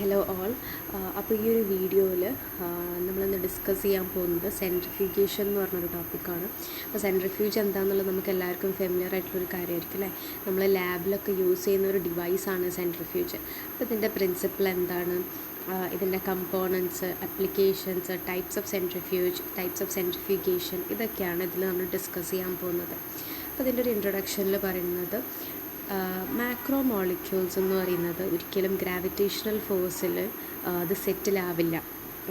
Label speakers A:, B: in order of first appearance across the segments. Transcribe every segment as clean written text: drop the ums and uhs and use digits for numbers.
A: Hello all. അപ്പോൾ ഈ ഒരു വീഡിയോയിൽ നമ്മളിന്ന് ഡിസ്കസ് ചെയ്യാൻ പോകുന്നത് സെൻട്രിഫ്യൂഗേഷൻ എന്ന് പറഞ്ഞൊരു ടോപ്പിക്കാണ്. അപ്പോൾ സെൻട്രിഫ്യൂജ് എന്താണെന്നുള്ളത് നമുക്ക് എല്ലാവർക്കും ഫെമിലിയർ ആയിട്ടുള്ളൊരു കാര്യമായിരിക്കും അല്ലേ. നമ്മൾ ലാബിലൊക്കെ യൂസ് ചെയ്യുന്ന ഒരു ഡിവൈസാണ് സെൻട്രിഫ്യൂജ്. അപ്പോൾ ഇതിൻ്റെ പ്രിൻസിപ്പിൾ എന്താണ്, ഇതിൻ്റെ components, applications, types of centrifugation, ഇതൊക്കെയാണ് ഇതിൽ നമ്മൾ ഡിസ്കസ് ചെയ്യാൻ പോകുന്നത്. അപ്പോൾ ഇതിൻ്റെ ഒരു ഇൻട്രൊഡക്ഷനിൽ പറയുന്നത് മാക്രോ മോളിക്യൂൾസ് എന്ന് പറയുന്നത് ഒരിക്കലും ഗ്രാവിറ്റേഷണൽ ഫോഴ്സിൽ അത് സെറ്റിലാവില്ല.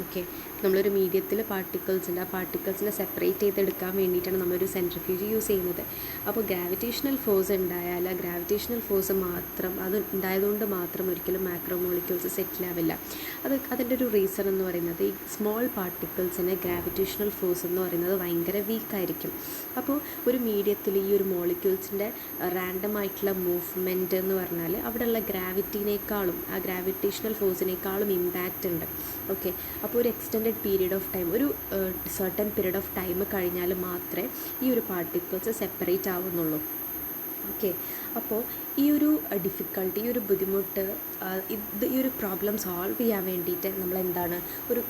A: ഓക്കെ, നമ്മളൊരു മീഡിയത്തിൽ പാർട്ടിക്കിൾസ് ഉണ്ട്, ആ പാർട്ടിക്കിൾസിനെ സെപ്പറേറ്റ് ചെയ്തെടുക്കാൻ വേണ്ടിയിട്ടാണ് നമ്മളൊരു സെൻട്രിഫ്യൂജ് യൂസ് ചെയ്യുന്നത്. അപ്പോൾ ഗ്രാവിറ്റേഷണൽ ഫോഴ്സ് ഉണ്ടായാൽ ഗ്രാവിറ്റേഷണൽ ഫോഴ്സ് മാത്രം അത് ഉണ്ടായതുകൊണ്ട് മാത്രം ഒരിക്കലും മാക്രോ മോളിക്യൂൾസ് സെറ്റിലാവില്ല. അതിൻ്റെ ഒരു റീസൺ എന്ന് പറയുന്നത് ഈ സ്മോൾ പാർട്ടിക്കിൾസിന് ഗ്രാവിറ്റേഷണൽ ഫോഴ്സ് എന്ന് പറയുന്നത് ഭയങ്കര വീക്കായിരിക്കും. അപ്പോൾ ഒരു മീഡിയത്തിൽ ഈ ഒരു മോളിക്യൂൾസിൻ്റെ റാൻഡം ആയിട്ടുള്ള മൂവ്മെൻറ്റ് എന്ന് പറഞ്ഞാൽ അവിടെയുള്ള ഗ്രാവിറ്റിനേക്കാളും ആ ഗ്രാവിറ്റേഷണൽ ഫോഴ്സിനേക്കാളും ഇമ്പാക്റ്റ് ഉണ്ട്. ഓക്കെ, അപ്പോൾ ഒരു എക്സ്റ്റെൻഡഡ് പീരീഡ് ഓഫ് ടൈം, ഒരു സർട്ടൻ പീരീഡ് ഓഫ് ടൈം കഴിഞ്ഞാൽ മാത്രമേ ഈ ഒരു പാർട്ടിക്കിൾസ് സെപ്പറേറ്റ് ആവുന്നുള്ളൂ. ഓക്കെ, അപ്പോൾ ഈ ഒരു ഡിഫിക്കൽട്ടി, ഈ ഒരു ബുദ്ധിമുട്ട്, ഈ ഒരു പ്രോബ്ലം സോൾവ് ചെയ്യാൻ വേണ്ടിയിട്ട് നമ്മളെന്താണ്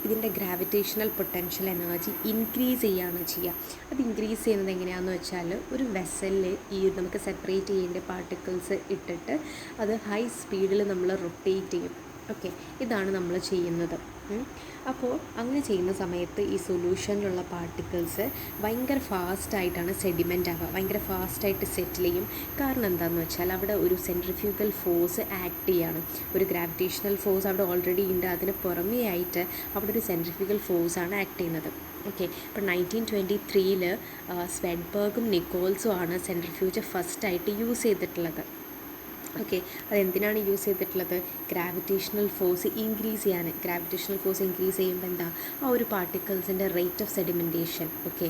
A: ഇതിൻ്റെ ഗ്രാവിറ്റേഷണൽ പൊട്ടൻഷ്യൽ എനർജി ഇൻക്രീസ് ചെയ്യുകയാണ് ചെയ്യുക. അത് ഇൻക്രീസ് ചെയ്യുന്നത് എങ്ങനെയാണെന്ന് വെച്ചാൽ ഒരു വെസലിൽ ഈ നമുക്ക് സെപ്പറേറ്റ് ചെയ്യേണ്ട പാർട്ടിക്കിൾസ് ഇട്ടിട്ട് അത് ഹൈ സ്പീഡിൽ നമ്മൾ റൊട്ടേറ്റ് ചെയ്യും. ഓക്കെ, ഇതാണ് നമ്മൾ ചെയ്യുന്നത്. അപ്പോൾ അങ്ങനെ ചെയ്യുന്ന സമയത്ത് ഈ സൊല്യൂഷനിലുള്ള പാർട്ടിക്കിൾസ് ഭയങ്കര ഫാസ്റ്റായിട്ടാണ് സെഡിമെൻ്റ് ആവുക, ഭയങ്കര ഫാസ്റ്റായിട്ട് സെറ്റിൽ ചെയ്യും. കാരണം എന്താണെന്ന് വെച്ചാൽ അവിടെ ഒരു സെൻട്രിഫ്യൂഗൽ ഫോഴ്സ് ആക്ട് ചെയ്യാണ്. ഒരു ഗ്രാവിറ്റേഷണൽ ഫോഴ്സ് അവിടെ ഓൾറെഡി ഉണ്ട്, അതിന് പുറമേ ആയിട്ട് അവിടെ ഒരു സെൻട്രിഫ്യൂഗൽ ഫോഴ്സാണ് ആക്ട് ചെയ്യുന്നത്. ഓക്കെ, ഇപ്പോൾ 1923 സ്വെഡ്ബർഗും നിക്കോൾസും ആണ് സെൻട്രിഫ്യൂജ് ഫസ്റ്റായിട്ട് യൂസ് ചെയ്തിട്ടുള്ളത്. ഓക്കെ, അതെന്തിനാണ് യൂസ് ചെയ്തിട്ടുള്ളത്? ഗ്രാവിറ്റേഷണൽ ഫോഴ്സ് ഇൻക്രീസ് ചെയ്യാൻ. ഗ്രാവിറ്റേഷണൽ ഫോഴ്സ് ഇൻക്രീസ് ചെയ്യുമ്പോൾ എന്താ, ആ ഒരു പാർട്ടിക്കിൾസിൻ്റെ റേറ്റ് ഓഫ് സെഡിമെൻറ്റേഷൻ, ഓക്കെ,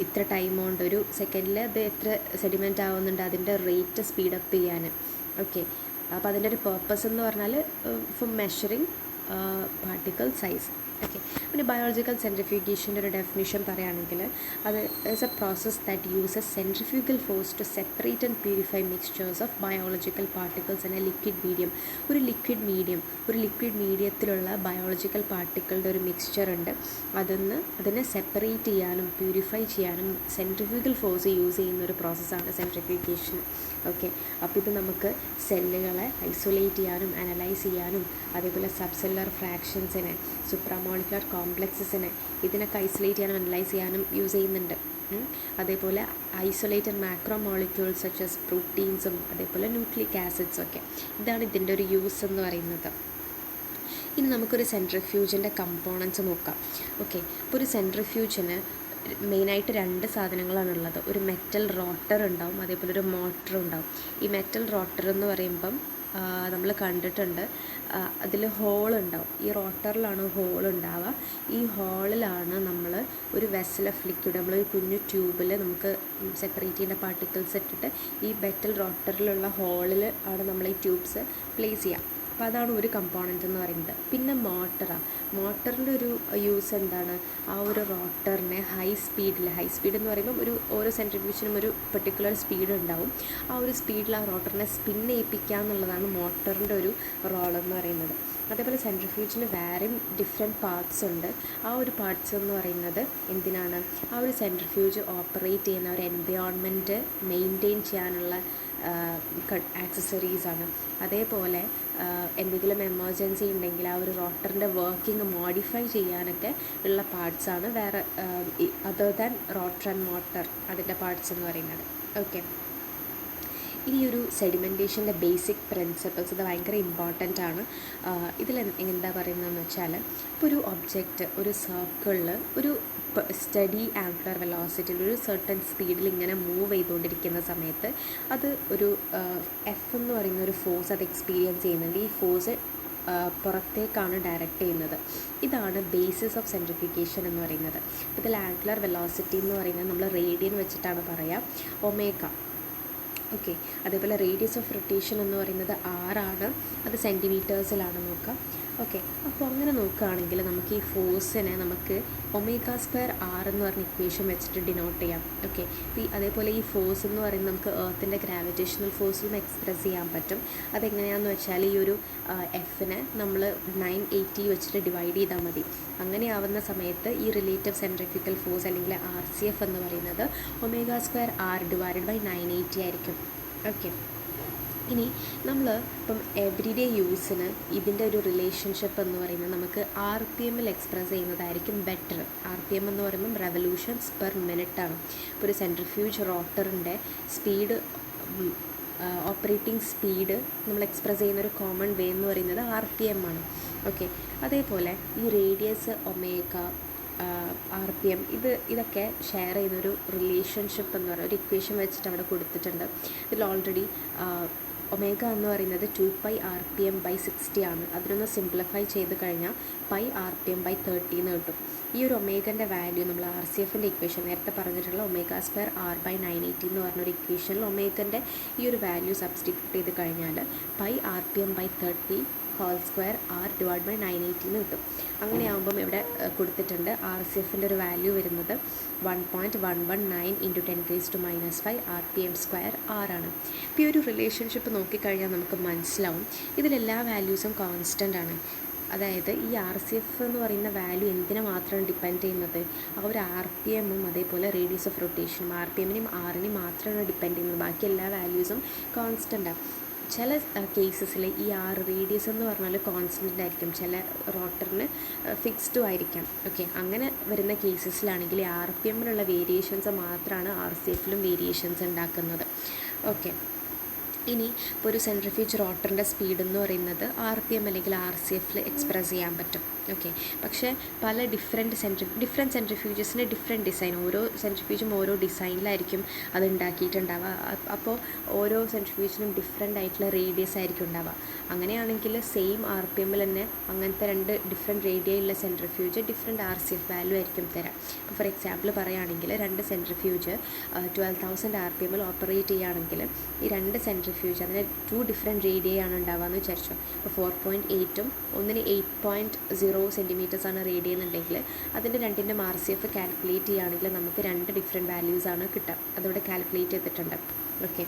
A: ഇത്ര ടൈം കൊണ്ട് ഒരു സെക്കൻഡിൽ അത് എത്ര സെഡിമെൻ്റ് ആവുന്നുണ്ട് അതിൻ്റെ റേറ്റ് സ്പീഡപ്പ് ചെയ്യാൻ. ഓക്കെ, അപ്പോൾ അതിൻ്റെ ഒരു പേർപ്പസ് എന്ന് പറഞ്ഞാൽ for measuring particle size. Okay, പിന്നെ ബയോളജിക്കൽ സെൻട്രിഫ്യൂഗേഷൻ്റെ ഒരു ഡെഫിനിഷൻ പറയുകയാണെങ്കിൽ അത് is a process that uses centrifugal force to separate and purify mixtures of biological particles in a liquid medium. ഒരു ലിക്വിഡ് മീഡിയത്തിലുള്ള ബയോളജിക്കൽ പാർട്ടിക്കിളുടെ ഒരു മിക്സ്ചർ ഉണ്ട്, അതിനെ സെപ്പറേറ്റ് ചെയ്യാനും പ്യൂരിഫൈ ചെയ്യാനും സെൻട്രിഫ്യൂഗൽ ഫോഴ്സ് യൂസ് ചെയ്യുന്ന ഒരു പ്രോസസ്സാണ് സെൻട്രിഫ്യൂഗേഷൻ. ഓക്കെ, അപ്പോൾ ഇത് നമുക്ക് സെല്ലുകളെ ഐസൊലേറ്റ് ചെയ്യാനും അനലൈസ് ചെയ്യാനും അതേപോലെ സബ് സെല്ലുലാർ ഫ്രാക്ഷൻസിനെ, സുപ്രാമോളിക്കുലർ കോംപ്ലക്സസിനെ, ഇതിനൊക്കെ ഐസൊലേറ്റ് ചെയ്യാനും അനലൈസ് ചെയ്യാനും യൂസ് ചെയ്യുന്നുണ്ട്. അതേപോലെ isolated macro molecules such as പ്രോട്ടീൻസും അതേപോലെ ന്യൂക്ലിക് ആസിഡ്സും ഒക്കെ, ഇതാണ് ഇതിൻ്റെ ഒരു യൂസ് എന്ന് പറയുന്നത്. ഇനി നമുക്കൊരു സെൻട്രിഫ്യൂജിൻ്റെ കമ്പോണൻസ് നോക്കാം. ഓക്കെ, ഇപ്പോൾ ഒരു സെൻട്രിഫ്യൂജിന് മെയിനായിട്ട് 2 സാധനങ്ങളാണുള്ളത്. ഒരു മെറ്റൽ റോട്ടർ ഉണ്ടാവും, അതേപോലെ ഒരു മോട്ടർ ഉണ്ടാവും. ഈ മെറ്റൽ റോട്ടർ എന്ന് പറയുമ്പം നമ്മൾ കണ്ടിട്ടുണ്ട്, അതിൽ ഹോളുണ്ടാവും. ഈ റോട്ടറിലാണ് ഹോൾ ഉണ്ടാവുക. ഈ ഹോളിലാണ് നമ്മൾ ഒരു വെസൽ ഓഫ് ലിക്വിഡ്, നമ്മളൊരു കുഞ്ഞു ട്യൂബിൽ നമുക്ക് സെപ്പറേറ്റ് ചെയ്യുന്ന പാർട്ടിക്കിൾസ് ഇട്ടിട്ട് ഈ മെറ്റൽ റോട്ടറിലുള്ള ഹോളിൽ ആണ് നമ്മൾ ഈ ട്യൂബ്സ് പ്ലേസ് ചെയ്യുക. അപ്പോൾ അതാണ് ഒരു കമ്പോണൻ്റ് എന്ന് പറയുന്നത്. പിന്നെ മോട്ടറിൻ്റെ ഒരു യൂസ് എന്താണ്, ആ ഒരു റോട്ടറിനെ ഹൈ സ്പീഡ് എന്ന് പറയുമ്പോൾ ഓരോ സെൻട്രിഫ്യൂഷനും ഒരു പെർട്ടിക്കുലർ സ്പീഡ് ഉണ്ടാവും. ആ ഒരു സ്പീഡിൽ ആ റോട്ടറിനെ സ്പിൻ ചെയ്യിപ്പിക്കുക എന്നുള്ളതാണ് മോട്ടറിൻ്റെ ഒരു റോൾ എന്ന് പറയുന്നത്. അതേപോലെ സെൻട്രിഫ്യൂജിന് വേറെയും ഡിഫറെൻറ്റ് പാർട്സ് ഉണ്ട്. ആ ഒരു പാർട്സ് എന്ന് പറയുന്നത് എന്തിനാണ്, ആ ഒരു സെൻട്രിഫ്യൂജ് ഓപ്പറേറ്റ് ചെയ്യുന്ന ഒരു എൻവയോൺമെൻറ്റ് മെയിൻറ്റെയിൻ ചെയ്യാനുള്ള ആക്സസറീസാണ്. അതേപോലെ എന്തെങ്കിലും എമർജൻസി ഉണ്ടെങ്കിൽ ആ ഒരു റോട്ടറിൻ്റെ വർക്കിംഗ് മോഡിഫൈ ചെയ്യാനൊക്കെ ഉള്ള പാർട്സാണ് വേറെ other than rotor and motor അതിൻ്റെ പാർട്സ് എന്ന് പറയുന്നത്. ഓക്കെ, ഈ ഒരു സെഡിമെൻറ്റേഷൻ്റെ ബേസിക് പ്രിൻസിപ്പിൾസ് ഇത് ഭയങ്കര ഇമ്പോർട്ടൻ്റ് ആണ്. ഇതിൽ എന്താ പറയുന്നതെന്ന് വെച്ചാൽ, ഇപ്പോൾ ഒരു ഒബ്ജക്റ്റ് ഒരു സർക്കിളിൽ ഒരു സ്റ്റഡി ആംഗുലർ വെലോസിറ്റിയിൽ ഒരു സർട്ടൻ സ്പീഡിൽ ഇങ്ങനെ മൂവ് ചെയ്തുകൊണ്ടിരിക്കുന്ന സമയത്ത് അത് ഒരു എഫ് എന്ന് പറയുന്ന ഒരു ഫോഴ്സ് അത് എക്സ്പീരിയൻസ് ചെയ്യുന്നുണ്ട്. ഈ ഫോഴ്സ് പുറത്തേക്കാണ് ഡയറക്റ്റ് ചെയ്യുന്നത്. ഇതാണ് ബേസിസ് ഓഫ് സെൻട്രിഫ്യൂഗേഷൻ എന്ന് പറയുന്നത്. ഇതിൽ ആംഗുലർ വെലോസിറ്റി എന്ന് പറയുന്നത് നമ്മൾ റേഡിയൻ വെച്ചിട്ടാണ് പറയുക. Omega okay. അതേപോലെ റേഡിയസ് ഓഫ് റൊട്ടേഷൻ എന്ന് പറയുന്നത് ആറാണ്, അത് സെൻറ്റിമീറ്റേഴ്സിലാണ് നോക്കുക. ഓക്കെ. അപ്പോൾ അങ്ങനെ നോക്കുകയാണെങ്കിൽ നമുക്ക് ഈ ഫോഴ്സിനെ നമുക്ക് ഒമേഗ സ്ക്വയർ ആർ എന്ന് പറഞ്ഞ ഇക്വേഷൻ വെച്ചിട്ട് ഡിനോട്ട് ചെയ്യാം. ഓക്കെ. അതേപോലെ ഈ ഫോഴ്സ് എന്ന് പറയുന്നത് നമുക്ക് എർത്തിൻ്റെ ഗ്രാവിറ്റേഷണൽ ഫോഴ്സിൽ നിന്ന് എക്സ്പ്രസ് ചെയ്യാൻ പറ്റും. അതെങ്ങനെയാണെന്ന് വെച്ചാൽ ഈ ഒരു എഫിനെ നമ്മൾ 980 വെച്ചിട്ട് ഡിവൈഡ് ചെയ്താൽ മതി. അങ്ങനെയാവുന്ന സമയത്ത് ഈ റിലേറ്റീവ് സെൻട്രിഫ്യൂഗൽ ഫോഴ്സ് അല്ലെങ്കിൽ RCF എന്ന് പറയുന്നത് omega square R divided by 980 ആയിരിക്കും. ഓക്കെ. ഇനി നമ്മൾ ഇപ്പം എവറിഡേ യൂസിന് ഇതിൻ്റെ ഒരു റിലേഷൻഷിപ്പ് എന്ന് പറയുന്നത് നമുക്ക് RPM എക്സ്പ്രസ് ചെയ്യുന്നതായിരിക്കും ബെറ്റർ. RPM എന്ന് പറയുമ്പം റെവല്യൂഷൻസ് പെർ മിനിറ്റ് ആണ്. ഇപ്പോൾ ഒരു സെൻട്രിഫ്യൂജ് റോട്ടറിൻ്റെ സ്പീഡ്, ഓപ്പറേറ്റിംഗ് സ്പീഡ് നമ്മൾ എക്സ്പ്രസ് ചെയ്യുന്നൊരു കോമൺ വേ എന്ന് പറയുന്നത് RPM ആണ്. ഓക്കെ. അതേപോലെ ഈ റേഡിയസ് ഒമേഗ, RPM ഇതൊക്കെ ഷെയർ ചെയ്യുന്നൊരു റിലേഷൻഷിപ്പ് എന്ന് പറയുന്ന ഒരു ഇക്വേഷൻ വെച്ചിട്ട് അവിടെ കൊടുത്തിട്ടുണ്ട്. ഇതിൽ ഓൾറെഡി ഒമേഗ എന്ന് പറയുന്നത് 2π/RPM/60 ആണ്. അതിനൊന്ന് സിംപ്ലിഫൈ ചെയ്ത് കഴിഞ്ഞാൽ π/RPM/30 എന്ന് കിട്ടും. ഈ ഒരു ഒമേഗൻ്റെ വാല്യൂ നമ്മൾ RCFൻ്റെ ഇക്വേഷൻ നേരത്തെ പറഞ്ഞിട്ടുള്ള ഒമേഗ സ്ക്വയർ R/980 എന്ന് പറഞ്ഞൊരു ഇക്വേഷനിൽ ഒമേഗൻ്റെ ഈ ഒരു വാല്യൂ സബ്സ്റ്റിറ്റ്യൂട്ട് ചെയ്ത് കഴിഞ്ഞാൽ π/RPM/30 whole square R divide by 980 എന്ന് കിട്ടും. അങ്ങനെയാകുമ്പം ഇവിടെ കൊടുത്തിട്ടുണ്ട് RCFൻ്റെ ഒരു വാല്യൂ വരുന്നത് 1.119 × 10⁻⁻5 RPM² ആണ്. ഇപ്പോൾ ഈ ഒരു റിലേഷൻഷിപ്പ് നോക്കിക്കഴിഞ്ഞാൽ നമുക്ക് മനസ്സിലാവും ഇതിലെല്ലാ വാല്യൂസും കോൺസ്റ്റൻ്റ് ആണ്. അതായത് ഈ RCF എന്ന് പറയുന്ന വാല്യൂ എന്തിനെ മാത്രമാണ് ഡിപ്പെൻഡ് ചെയ്യുന്നത്? ആ ഒരു RPM-ഉം അതേപോലെ റേഡിയസ് ഓഫ് റൊട്ടേഷനും RPM-നെയും R-നെയും മാത്രമാണ് ഡിപ്പെൻഡ് ചെയ്യുന്നത്. ബാക്കി എല്ലാ വാല്യൂസും കോൺസ്റ്റൻ്റാണ്. ചില കേസസിൽ ഈ റേഡിയസ് എന്ന് പറഞ്ഞാൽ കോൺസ്റ്റൻ്റ് ആയിരിക്കും, ചില റോട്ടറിന് ഫിക്സ്ഡും ആയിരിക്കാം. ഓക്കെ. അങ്ങനെ വരുന്ന കേസസിലാണെങ്കിൽ RPM-ലുള്ള വേരിയേഷൻസ് മാത്രമാണ് RCF-ലും വേരിയേഷൻസ് ഉണ്ടാക്കുന്നത്. ഓക്കെ. ഇനി ഇപ്പോൾ ഒരു സെൻട്രിഫ്യൂജ് റോട്ടറിൻ്റെ സ്പീഡ് എന്ന് പറയുന്നത് RPM അല്ലെങ്കിൽ RCF-ൽ എക്സ്പ്രസ് ചെയ്യാൻ പറ്റും. ഓക്കെ. പക്ഷേ പല ഡിഫറെൻറ്റ് സെൻട്രിഫ്യൂജസിന് ഡിഫറെൻറ്റ് ഡിസൈൻ, ഓരോ സെൻട്രിഫ്യൂജും ഓരോ ഡിസൈനിലായിരിക്കും അത് ഉണ്ടാക്കിയിട്ടുണ്ടാവുക. അപ്പോൾ ഓരോ സെൻട്രിഫ്യൂജിനും ഡിഫറെൻ്റ് ആയിട്ടുള്ള റേഡിയസ് ആയിരിക്കും ഉണ്ടാവുക. അങ്ങനെയാണെങ്കിൽ സെയിം RPM-ൽ തന്നെ അങ്ങനത്തെ രണ്ട് ഡിഫറെൻറ്റ് റേഡിയുള്ള സെൻട്രിഫ്യൂജ് ഡിഫറെൻറ്റ് RCF വാല്യൂ ആയിരിക്കും തരാം. ഇപ്പോൾ ഫോർ എക്സാമ്പിൾ പറയുകയാണെങ്കിൽ രണ്ട് സെൻട്രിഫ്യൂജ് 12,000 RPM-ൽ ഓപ്പറേറ്റ് ചെയ്യുകയാണെങ്കിൽ ഈ രണ്ട് സെൻട്രിഫ്യൂജ് അതിന് 2 ഡിഫറെൻറ്റ് റേഡിയാണ് ഉണ്ടാവുക എന്ന് വിചാരിച്ചു. അപ്പോൾ 4.8-ഉം ഒന്നിന് 8.0 സെൻറ്റിമീറ്റേഴ്സാണ് റേഡിയ എന്നുണ്ടെങ്കിൽ അതിൻ്റെ രണ്ടിൻ്റെയും RCF കാൽക്കുലേറ്റ് ചെയ്യുകയാണെങ്കിൽ നമുക്ക് 2 ഡിഫറെൻറ്റ് വാല്യൂസാണ് കിട്ടുക. അതോടെ കാൽക്കുലേറ്റ് ചെയ്തിട്ടുണ്ട്. ഓക്കെ.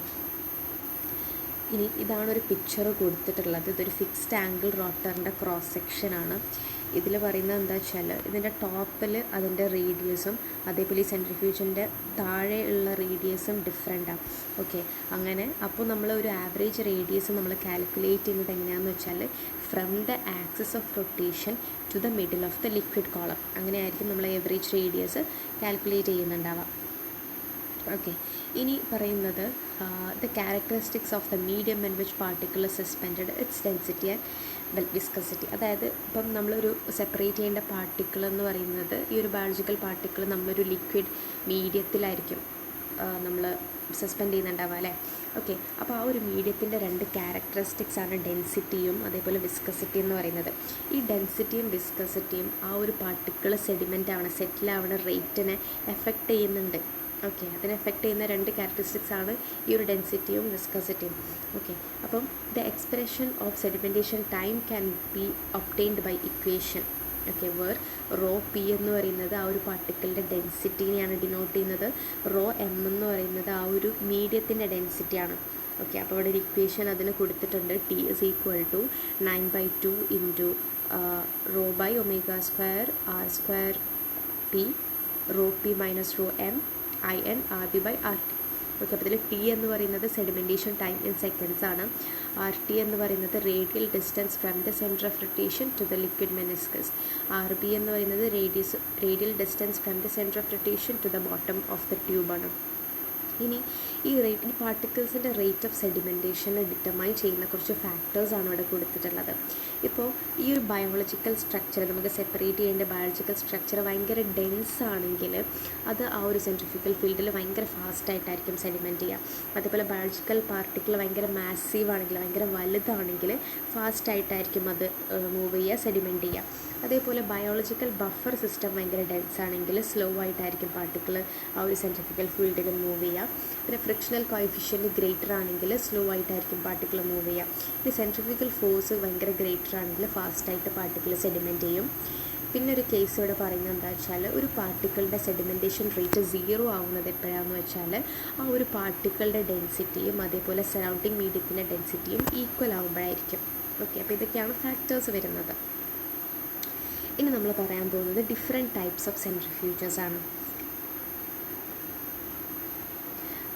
A: ഇനി ഇതാണൊരു പിക്ചർ കൊടുത്തിട്ടുള്ളത്. ഇതൊരു ഫിക്സ്ഡ് ആംഗിൾ റോട്ടറിൻ്റെ ക്രോസ് സെക്ഷനാണ്. ഇതിൽ പറയുന്നത് എന്താ വെച്ചാൽ ഇതിൻ്റെ ടോപ്പിൽ അതിൻ്റെ റേഡിയസും അതേപോലെ ഈ സെൻട്രിഫ്യൂജിൻ്റെ താഴെ ഉള്ള റേഡിയസും ഡിഫറെൻറ്റാണ്. ഓക്കെ. അങ്ങനെ അപ്പോൾ നമ്മൾ ഒരു ആവറേജ് റേഡിയസ് നമ്മൾ കാൽക്കുലേറ്റ് ചെയ്യുന്നത് എങ്ങനെയാണെന്ന് വെച്ചാൽ from the axis of rotation to the middle of the liquid column. അങ്ങനെയായിരിക്കും നമ്മൾ ആവറേജ് റേഡിയസ് കാൽക്കുലേറ്റ് ചെയ്യുന്നുണ്ടാവുക. ഓക്കെ. ഇനി പറയുന്നത് the characteristics of the medium in which particle suspended its density and viscosity. അതായത് ഇപ്പം നമ്മളൊരു സെപ്പറേറ്റ് ചെയ്യേണ്ട പാർട്ടിക്കിൾ എന്ന് പറയുന്നത് ഈ ഒരു ബയോളജിക്കൽ പാർട്ടിക്കിൾ നമ്മളൊരു ലിക്വിഡ് മീഡിയത്തിലായിരിക്കും നമ്മൾ സസ്പെൻഡ് ചെയ്യുന്നുണ്ടാവുക അല്ലേ. ഓക്കെ. അപ്പോൾ ആ ഒരു മീഡിയത്തിൻ്റെ 2 ക്യാരക്ടറിസ്റ്റിക്സ് ആണ് ഡെൻസിറ്റിയും അതേപോലെ വിസ്കസിറ്റി എന്ന് പറയുന്നത്. ഈ ഡെൻസിറ്റിയും വിസ്കസിറ്റിയും ആ ഒരു പാർട്ടിക്കിൾ സെഡിമെൻ്റ് ആവണ സെറ്റിലാവണ റേറ്റിനെ എഫക്റ്റ് ചെയ്യുന്നുണ്ട്. ഓക്കെ. അതിനെ എഫക്റ്റ് ചെയ്യുന്ന 2 ക്യാരക്ടറിസ്റ്റിക്സ് ആണ് ഈ ഒരു ഡെൻസിറ്റിയും വിസ്കസിറ്റിയും. ഓക്കെ. അപ്പം the expression of sedimentation time can be obtained by equation. Okay. Rho P എന്ന് പറയുന്നത് ആ ഒരു പാർട്ടിക്കിളിൻ്റെ ഡെൻസിറ്റിനെയാണ് ഡിനോട്ട് ചെയ്യുന്നത്. റോ എം എന്ന് പറയുന്നത് ആ ഒരു മീഡിയത്തിൻ്റെ ഡെൻസിറ്റിയാണ്. ഓക്കെ. അപ്പോൾ ഇവിടെ ഒരു ഇക്വേഷൻ അതിന് കൊടുത്തിട്ടുണ്ട്. T = 9/2 into rho by omega square R² P rho P minus rho M IN RB/RT. Okay. അപ്പോൾ ഇതിൽ T എന്ന് പറയുന്നത് സെഡിമെൻറ്റേഷൻ ടൈം ഇൻ സെക്കൻഡ്സ് ആണ്. RT എന്ന് പറയുന്നത് radial distance from the centre of rotation to the liquid meniscus. RB എന്ന് പറയുന്നത് radial distance from the centre of rotation to the bottom of the ട്യൂബാണ്. ഇനി ഈ പാർട്ടിക്കിൾസിൻ്റെ റേറ്റ് ഓഫ് സെഡിമെൻറ്റേഷനെ ഡിറ്റർമൈൻ ചെയ്യുന്ന കുറച്ച് ഫാക്ടേഴ്സാണ് ഇവിടെ കൊടുത്തിട്ടുള്ളത്. ഇപ്പോൾ ഈ ഒരു ബയോളജിക്കൽ സ്ട്രക്ചർ നമുക്ക് സെപ്പറേറ്റ് ചെയ്യേണ്ട ബയോളജിക്കൽ സ്ട്രക്ചർ ഭയങ്കര ഡെൻസ് ആണെങ്കിൽ അത് ആ ഒരു സെൻട്രിഫ്യൂഗൽ ഫീൽഡിൽ ഭയങ്കര ഫാസ്റ്റായിട്ടായിരിക്കും സെഡിമെൻറ്റ് ചെയ്യുക. അതേപോലെ ബയോളജിക്കൽ പാർട്ടിക്കിൾ ഭയങ്കര മാസീവ് ആണെങ്കിൽ ഭയങ്കര വലുതാണെങ്കിൽ ഫാസ്റ്റായിട്ടായിരിക്കും അത് മൂവ് ചെയ്യുക, സെഡിമെൻറ്റ് ചെയ്യുക. അതേപോലെ ബയോളജിക്കൽ ബഫർ സിസ്റ്റം ഭയങ്കര ഡെൻസ് ആണെങ്കിൽ സ്ലോ ആയിട്ടായിരിക്കും പാർട്ടിക്കിൾ ആ ഒരു സെൻട്രിഫ്യൂഗൽ ഫീൽഡിൽ മൂവ് ചെയ്യുക. പിന്നെ ഫ്രിക്ഷണൽ കോഎഫിഷ്യൻറ്റ് ഗ്രേറ്റർ ആണെങ്കിൽ സ്ലോ ആയിട്ടായിരിക്കും പാർട്ടിക്കിൾ മൂവ് ചെയ്യുക. ഈ സെൻട്രിഫ്യൂഗൽ ഫോഴ്സ് ഭയങ്കര ഗ്രേറ്റർ ആണെങ്കിൽ ഫാസ്റ്റായിട്ട് പാർട്ടിക്കിൾ സെഡിമെൻറ്റ് ചെയ്യും. പിന്നെ ഒരു കേസ് ഇവിടെ പറയുന്നത് എന്താ വെച്ചാൽ, ഒരു പാർട്ടിക്കിളുടെ സെഡിമെൻറ്റേഷൻ റേറ്റ് 0 ആവുന്നത് എപ്പോഴാണെന്ന് വെച്ചാൽ ആ ഒരു പാർട്ടിക്കിളുടെ ഡെൻസിറ്റിയും അതേപോലെ സറൗണ്ടിങ് മീഡിയത്തിൻ്റെ ഡെൻസിറ്റിയും ഈക്വൽ ആകുമ്പോഴായിരിക്കും. ഓക്കെ, അപ്പോൾ ഇതൊക്കെയാണ് ഫാക്ടേഴ്സ് വരുന്നത്. ഇനി നമ്മൾ പറയാൻ പോകുന്നത് ഡിഫറെൻറ്റ് ടൈപ്സ് ഓഫ് സെൻട്രിഫ്യൂജസ് ആണ്.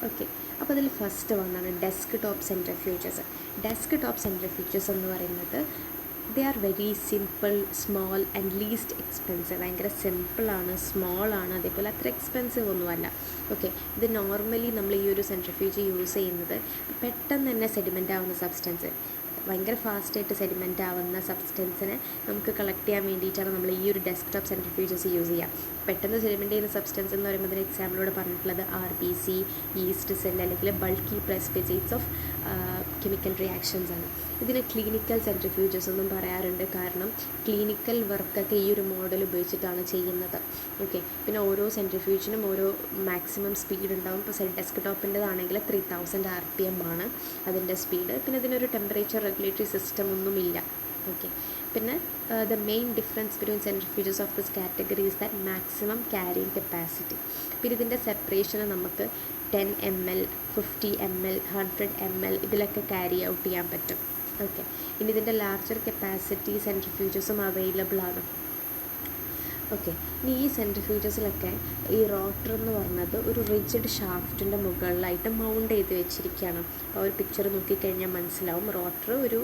A: ഓക്കെ, അപ്പോൾ അതിൽ ഫസ്റ്റ് വന്നാണ് ഡെസ്ക് ടോപ്പ് സെൻട്രിഫ്യൂജസ്. ഡെസ്ക് ടോപ്പ് സെൻട്രിഫ്യൂജസ് എന്ന് പറയുന്നത് they are very simple, small and least expensive. ഭയങ്കര സിമ്പിളാണ്, സ്മോളാണ്, അതേപോലെ അത്ര എക്സ്പെൻസീവ് ഒന്നുമല്ല. ഓക്കെ, ഇത് നോർമലി നമ്മൾ ഈ ഒരു സെൻട്രിഫ്യൂജ് യൂസ് ചെയ്യുന്നത് പെട്ടെന്ന് തന്നെ സെഡിമെൻ്റ് ആവുന്ന സബ്സ്റ്റൻസ്, ഭയങ്കര ഫാസ്റ്റായിട്ട് സെഡിമെൻ്റ് ആവുന്ന സബ്സ്റ്റൻസിനെ നമുക്ക് കളക്ട് ചെയ്യാൻ വേണ്ടിയിട്ടാണ് നമ്മൾ ഈ ഒരു ഡെസ്ക്ടോപ്പ് സെൻട്രിഫ്യൂജസ് യൂസ് ചെയ്യുക. പെട്ടെന്ന് സെഡിമെൻ്റ് ചെയ്യുന്ന സബ്സ്റ്റൻസ് എന്ന് പറയുമ്പോൾ അതിന് എക്സാമ്പിളോട് പറഞ്ഞിട്ടുള്ളത് RBC, ഈസ്റ്റ് സെൽ അല്ലെങ്കിൽ ബൾക്കി പ്രസിപിറ്റേറ്റ്സ് ഓഫ് കെമിക്കൽ റിയാക്ഷൻസ് ആണ്. ഇതിന് ക്ലിനിക്കൽ സെൻട്രിഫ്യൂജസ് എന്നും പറയാറുണ്ട്, കാരണം ക്ലിനിക്കൽ വർക്കൊക്കെ ഈ ഒരു മോഡൽ ഉപയോഗിച്ചിട്ടാണ് ചെയ്യുന്നത്. ഓക്കെ, പിന്നെ ഓരോ സെൻട്രിഫ്യൂജിനും ഓരോ മാക്സിമം സ്പീഡ് ഉണ്ടാവും. ഇപ്പോൾ ഡെസ്ക് ടോപ്പിൻ്റെതാണെങ്കിൽ 3000 RPM ആണ് അതിൻ്റെ സ്പീഡ്. പിന്നെ ഇതിനൊരു ടെമ്പറേച്ചർ റെഗുലേറ്ററി സിസ്റ്റം ഒന്നുമില്ല. ഓക്കെ, പിന്നെ the main difference between centrifuges of this category is that maximum carrying capacity. പിന്നെ ഇതിൻ്റെ സെപ്പറേഷന് നമുക്ക് 10 ml, 50 ml, 100 ml ഇതിലൊക്കെ ക്യാരി ഔട്ട് ചെയ്യാൻ പറ്റും. ഓക്കെ, ഇനി ഇതിൻ്റെ ലാർജർ കപ്പാസിറ്റി സെൻട്രിഫ്യൂജസും അവൈലബിൾ ആണ്. ഓക്കെ, ഇനി ഈ സെൻട്രിഫ്യൂജസിലൊക്കെ ഈ റോട്ടർ എന്ന് പറഞ്ഞത് ഒരു റിജിഡ് ഷാഫ്റ്റിൻ്റെ മുകളിലായിട്ട് മൗണ്ട് ചെയ്ത് വെച്ചിരിക്കുകയാണ്. അപ്പോൾ ഒരു പിക്ചർ നോക്കിക്കഴിഞ്ഞാൽ മനസ്സിലാവും, റോട്ടർ ഒരു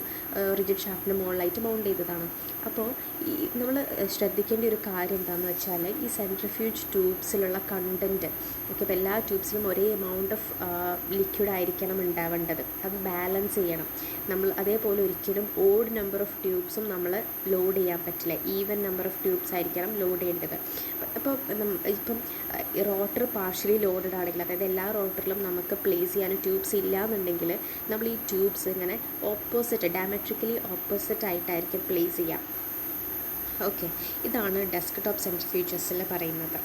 A: റിജിഡ് ഷാഫ്റ്റിൻ്റെ മുകളിലായിട്ട് മൗണ്ട് ചെയ്തതാണ്. അപ്പോൾ ഈ നമ്മൾ ശ്രദ്ധിക്കേണ്ട ഒരു കാര്യം എന്താണെന്ന് വെച്ചാൽ, ഈ സെൻട്രിഫ്യൂജ് ട്യൂബ്സിലുള്ള കണ്ടൻറ്റ്, ഓക്കെ, ഇപ്പോൾ എല്ലാ ട്യൂബ്സിലും ഒരേ എമൗണ്ട് ഓഫ് ലിക്വിഡ് ആയിരിക്കണം ഉണ്ടാവേണ്ടത്. അത് ബാലൻസ് ചെയ്യണം നമ്മൾ. അതേപോലെ ഒരിക്കലും ഓഡ് നമ്പർ ഓഫ് ട്യൂബ്സും നമ്മൾ ലോഡ് ചെയ്യാൻ പറ്റില്ല, ഈവൻ നമ്പർ ഓഫ് ട്യൂബ്സ് ആയിരിക്കണം ലോഡ് ചെയ്യേണ്ടത്. അപ്പോൾ ഇപ്പം റോട്ടർ പാർഷ്യലി ലോഡഡ് ആണെങ്കിൽ, അതായത് എല്ലാ റോട്ടറിലും നമുക്ക് പ്ലേസ് ചെയ്യാൻ ട്യൂബ്സ് ഇല്ല എന്നുണ്ടെങ്കിൽ നമ്മൾ ഈ ട്യൂബ്സ് ഇങ്ങനെ ഓപ്പോസിറ്റ്, ഡയമെട്രിക്കലി ഓപ്പോസിറ്റ് ആയിട്ടായിരിക്കും പ്ലേസ് ചെയ്യുക. ഓക്കെ, ഇതാണ് ഡെസ്ക് ടോപ്പ് സെൻട്രിഫ്യൂജസിൽ പറയുന്നത്.